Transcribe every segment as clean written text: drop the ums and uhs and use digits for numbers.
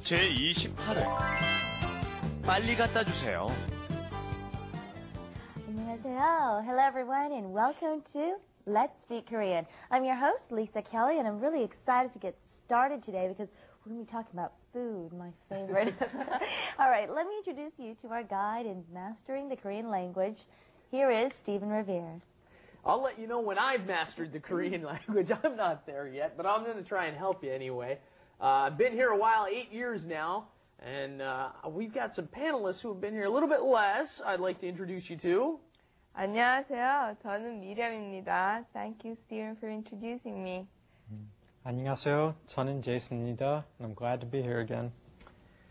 제28회 빨리 갖다 주세요. 안녕하세요. Hello everyone and welcome to Let's Speak Korean. I'm your host, Lisa Kelly, and I'm really excited to get started today because we're going to be talking about food, my favorite. All right, let me introduce you to our guide in mastering the Korean language. Here is Stephen Revere. I'll let you know when I've mastered the Korean language. I'm not there yet, but I'm going to try and help you anyway. I've been here a while, 8 years now, and we've got some panelists who have been here a little bit less. I'd like to introduce you to. 안녕하세요. 저는 미렴입니다. Thank you, Stephen, for introducing me. 안녕하세요. 저는 Jason입니다. I'm glad to be here again.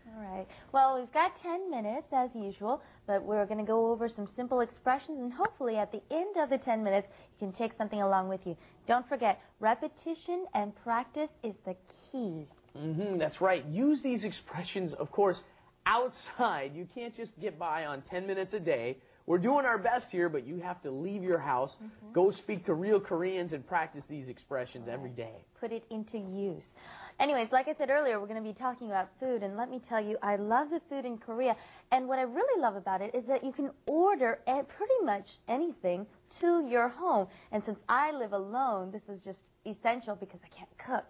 All right. Well, we've got 10 minutes as usual, but we're going to go over some simple expressions, and hopefully at the end of the 10 minutes, you can take something along with you. Don't forget, repetition and practice is the key. That's right. Use these expressions, of course, outside. You can't just get by on 10 minutes a day. We're doing our best here, but you have to leave your house, go speak to real Koreans, and practice these expressions every day. Put it into use. Anyways, like I said earlier, we're going to be talking about food, and let me tell you, I love the food in Korea, and what I really love about it is that you can order pretty much anything to your home. And since I live alone, this is just essential because I can't cook.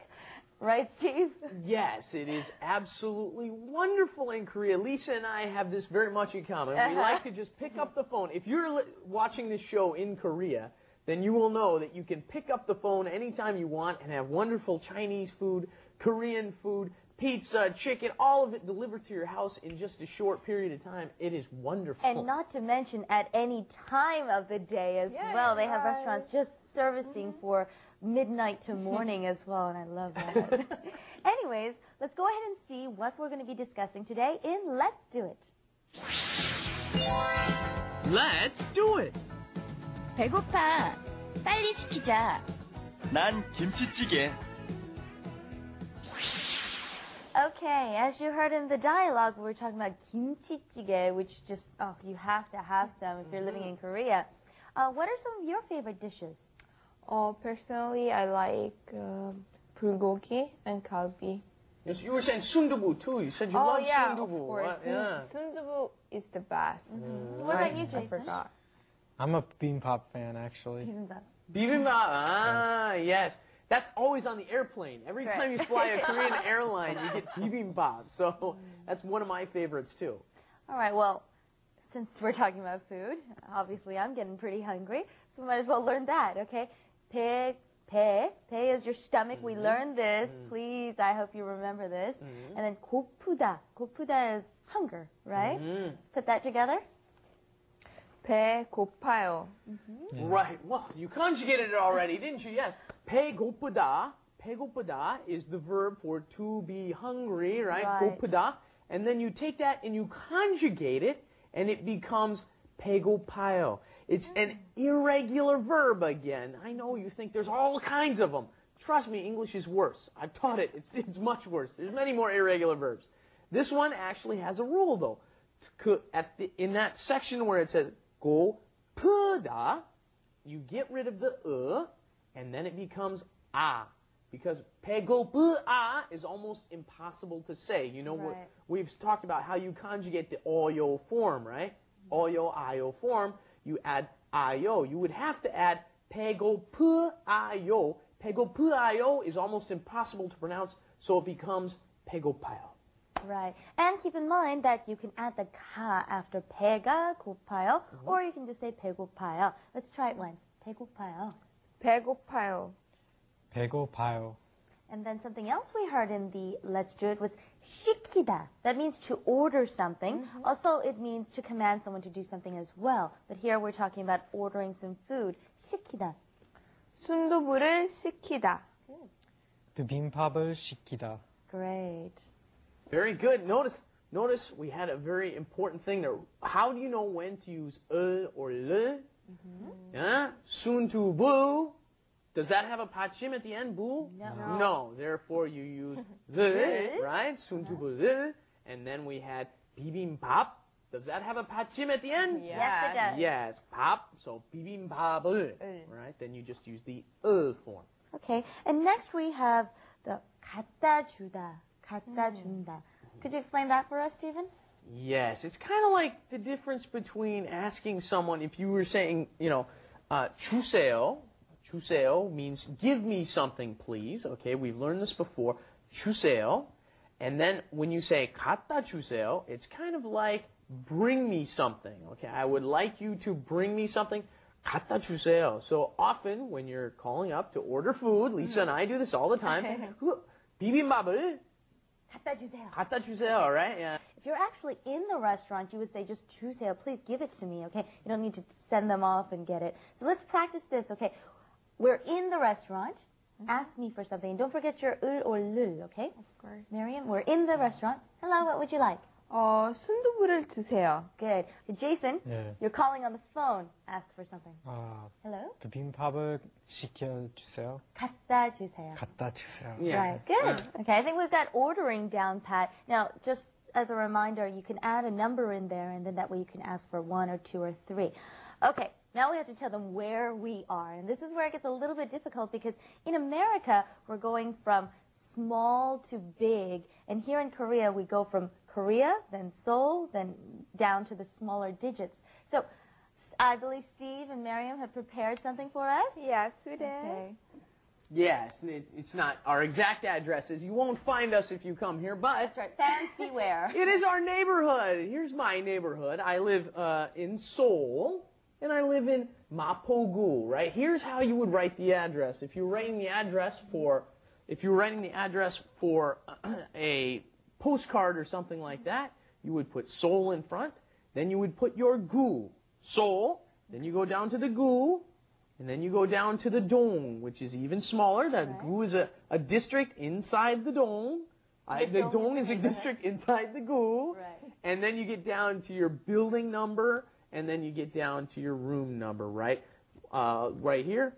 Right, Steve? Yes, it is absolutely wonderful in Korea. Lisa and I have this very much in common. We like to just pick up the phone. If you're watching this show in Korea, then you will know that you can pick up the phone anytime you want and have wonderful Chinese food, Korean food, pizza, chicken, all of it delivered to your house in just a short period of time. It is wonderful. And not to mention at any time of the day as well. They have restaurants just servicing for midnight to morning as well, and I love that. Anyways, let's go ahead and see what we're going to be discussing today in Let's Do It. Let's do it. 배고파. 빨리 시키자. 난 김치찌개. Okay, as you heard in the dialogue, we were talking about kimchi-jjigae, which just, you have to have some if you're living in Korea. What are some of your favorite dishes? Personally, I like bulgogi and galbi. Yes, you were saying sundubu too. You said you love sundubu. Of course. Sundubu is the best. What about you, Jason? I forgot. I'm a bibimbap fan, actually. Bibimbap. Yes. That's always on the airplane. Every time you fly a Korean airline, you get bibimbap. So that's one of my favorites too. All right, well, since we're talking about food, obviously I'm getting pretty hungry, so we might as well learn that, okay? Pe is your stomach. We learned this. Please, I hope you remember this. And then 고프다 is hunger, right? Put that together. 배 고파요. Right. Well, you conjugated it already, didn't you? Yes. 배고프다. 배고프다 is the verb for to be hungry, right? 고프다. And then you take that and you conjugate it, and it becomes 배고파요. It's an irregular verb again. I know you think there's all kinds of them. Trust me, English is worse. I've taught it. It's much worse. There's many more irregular verbs. This one actually has a rule, though. In that section where it says 고프다, you get rid of the and then it becomes a. Because 배고프아 is almost impossible to say. You know, we've talked about how you conjugate the 어요 form, right? 어요, 아요 form. You add 아요. You would have to add 배고프아요. 배고프아요 is almost impossible to pronounce, so it becomes 배고파요. Right. And keep in mind that you can add the ka after 배가 고파요, or you can just say 배고파요. Let's try it once. 배고파요. 배고파요. 배고파요. And then something else we heard in the Let's Do It was 시키다. That means to order something. Also, it means to command someone to do something as well. But here we're talking about ordering some food. 시키다. 순두부를 시키다. 비빔밥을 시키다. Great. Very good. Notice we had a very important thing there. How do you know when to use or le? Yeah? 순두부. Does that have a 받침 at the end? Bu? No. No. Therefore, you use the, right? 순두부. And then we had 비빔밥. Does that have a 받침 at the end? Yes, it does. Yes, 밥. So 비빔밥을, right? Then you just use the form. Okay. And next we have the 갖다 주다. 갖다 준다. Could you explain that for us, Stephen? Yes, it's kind of like the difference between asking someone, if you were saying, 주세요. 주세요 means give me something, please. Okay, we've learned this before. 주세요. And then when you say 갖다 주세요, it's kind of like bring me something. Okay, I would like you to bring me something. 갖다 주세요. So often when you're calling up to order food, Lisa and I do this all the time. 비빔밥을 갖다 주세요. 갖다 주세요, right? Yeah. If you're actually in the restaurant, you would say just 주세요. Please give it to me, okay? You don't need to send them off and get it. So let's practice this, okay? We're in the restaurant. Ask me for something. Don't forget your 을 or 를, okay? Of course. Miriam, we're in the restaurant. Hello, what would you like? 순두부를 주세요. Good. Jason, 네. you're calling on the phone. Ask for something. 그 Hello? 비빔밥을 시켜주세요. 갖다 주세요. 갖다 주세요. Yeah. Right, good. Okay, I think we've got ordering down pat. Now, just as a reminder, you can add a number in there, and then that way you can ask for 1 or 2 or 3. Okay, now we have to tell them where we are. And this is where it gets a little bit difficult because in America, we're going from small to big. And here in Korea, we go from Korea, then Seoul, then down to the smaller digits. So I believe Steve and Miriam have prepared something for us. Yes, we did. Okay. Yes, it's not our exact addresses. You won't find us if you come here, but That's right. Fans beware. it is our neighborhood. Here's my neighborhood. I live in Seoul, and I live in Mapogu, right? Here's how you would write the address. If you're writing the address for a postcard or something like that, you would put Seoul in front. Then you would put your gu, Seoul. Then you go down to the gu, and then you go down to the dong, which is even smaller. That gu is a district inside the dong. The dong is a district inside the gu. Right. And then you get down to your building number, and then you get down to your room number, right? Right here,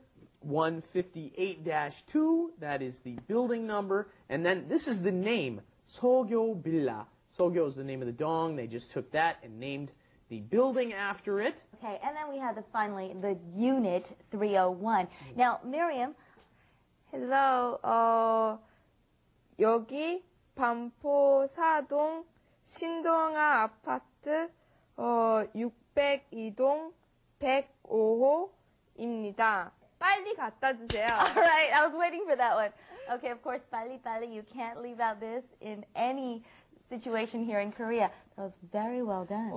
158-2, that is the building number. And then this is the name, Sogyo Billa. Sogyo is the name of the dong. They just took that and named the building after it. Okay, and then we have finally the unit 301. Now, Miriam, Hello. 여기 반포사동 신동아 아파트 602동 105호입니다. 빨리 갖다 주세요. all right, I was waiting for that one. Okay, of course, 빨리, you can't leave out this in any situation here in Korea. That was very well done.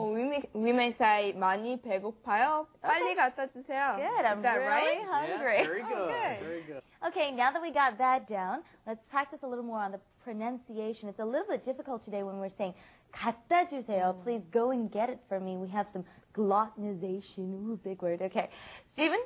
We may say 많이 배고파요. 빨리 갖다 주세요. Good, I'm Is that really right? hungry. Yes, very good. good. Very good. Okay, now that we got that down, let's practice a little more on the pronunciation. It's a little bit difficult today when we're saying 갖다 주세요. Please go and get it for me. We have some glottonization. Ooh, big word. Okay. Stephen?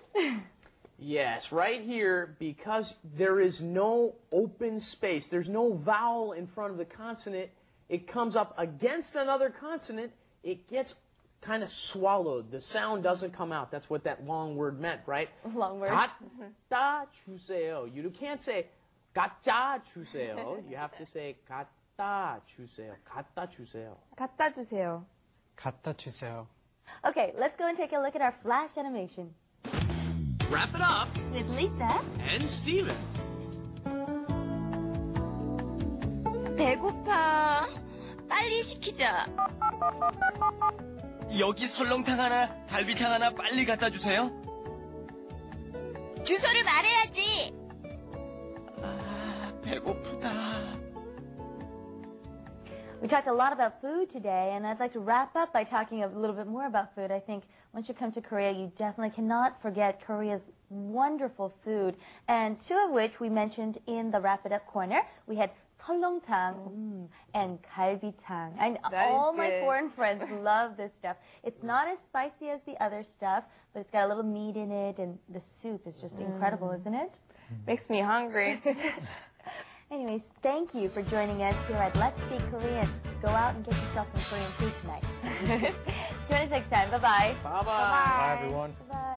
Yes, right here, because there is no open space, there's no vowel in front of the consonant, it comes up against another consonant, it gets kind of swallowed. The sound doesn't come out. That's what that long word meant, right? Long word. 갖다 주세요. You can't say 갖다 주세요. You have to say 갖다 주세요. 갖다 주세요. 갖다 주세요. 갖다 주세요. Okay, let's go and take a look at our flash animation. Wrap it up. With Lisa. And Steven. 배고파. 빨리 시키자. 여기 설렁탕 하나, 갈비탕 하나 빨리 갖다 주세요. 주소를 말해야지. 배고프다. We talked a lot about food today, and I'd like to wrap up by talking a little bit more about food. I think once you come to Korea, you definitely cannot forget Korea's wonderful food, and two of which we mentioned in the Wrap It Up corner. We had 설렁탕 and 갈비탕. And That is all my good. foreign friends love this stuff. It's not as spicy as the other stuff, but it's got a little meat in it, and the soup is just incredible, isn't it? Makes me hungry. Anyways, thank you for joining us here at Let's Speak Korean. Go out and get yourself some Korean food tonight. Join us next time. Bye-bye. Bye-bye. Bye, everyone. Bye.